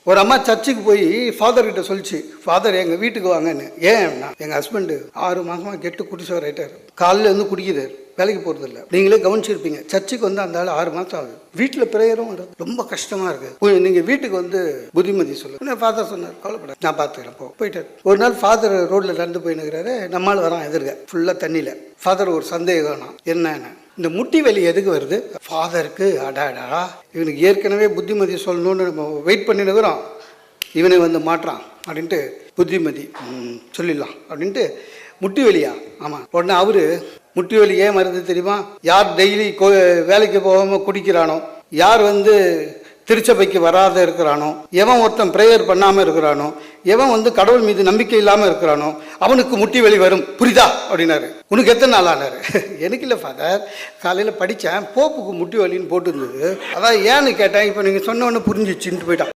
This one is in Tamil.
ஒரு அம்மா சர்ச்சுக்கு போய் ஃபாதர் கிட்ட சொல்லிச்சு, ஃபாதர் எங்கள் வீட்டுக்கு வாங்கன்னு. ஏன்னா எங்கள் ஹஸ்பண்டு 6 மாதமாக கெட்டு குடிச்சவர் ஆகிட்டார். காலையில் வந்து குடிக்கிறார், வேலைக்கு போகிறதில்ல. நீங்களே கவனிச்சிருப்பீங்க. சர்ச்சுக்கு வந்து அந்த ஆள் 6 மாதம் ஆகுது. வீட்டில் பிரேயரும் ரொம்ப கஷ்டமாக இருக்குது. நீங்கள் வீட்டுக்கு வந்து புத்திமதி சொல்லுங்க. ஃபாதர் சொன்னார், கவலைப்படாது, நான் பார்த்துக்கிறேன். போயிட்டார். ஒரு நாள் ஃபாதர் ரோட்டில் நடந்து போயினுக்கிறாரு. நம்மளால் வரான் எதிர்க்க ஃபுல்லாக தண்ணியில். ஃபாதர் ஒரு சந்தேகம், என்னன்னு, இந்த முட்டி வலி எதுக்கு வருது? ஃபாதருக்கு அடாடா, இவனுக்கு ஏற்கனவே புத்திமதி சொல்லணும்னு நம்ம வெயிட் பண்ணினுக்கிறோம், இவனை வந்து மாட்டுறான் அப்படின்ட்டு புத்திமதி சொல்லிடலாம் அப்படின்ட்டு. முட்டி வலியா? ஆமாம். உடனே அவரு, முட்டி வலி ஏன் வருது தெரியுமா? யார் டெய்லி வேலைக்கு போகாமல் குடிக்கிறானோ, யார் வந்து திருச்சபைக்கு வராத இருக்கிறானோ, எவன் ஒருத்தன் ப்ரேயர் பண்ணாமல் இருக்கிறானோ, எவன் வந்து கடவுள் மீது நம்பிக்கை இல்லாமல் இருக்கிறானோ, அவனுக்கு முட்டி வலி வரும், புரியுதா அப்படின்னாரு. உனக்கு எத்தனை நாள் ஆனாரு? எனக்கு இல்லை ஃபாதர், காலையில் படித்தேன், போப்புக்கு முட்டி வலின்னு போட்டுருந்தது, அதான் ஏன்னு கேட்டேன். இப்போ நீங்கள் சொன்ன ஒன்று புரிஞ்சிச்சுன்ட்டு போயிட்டான்.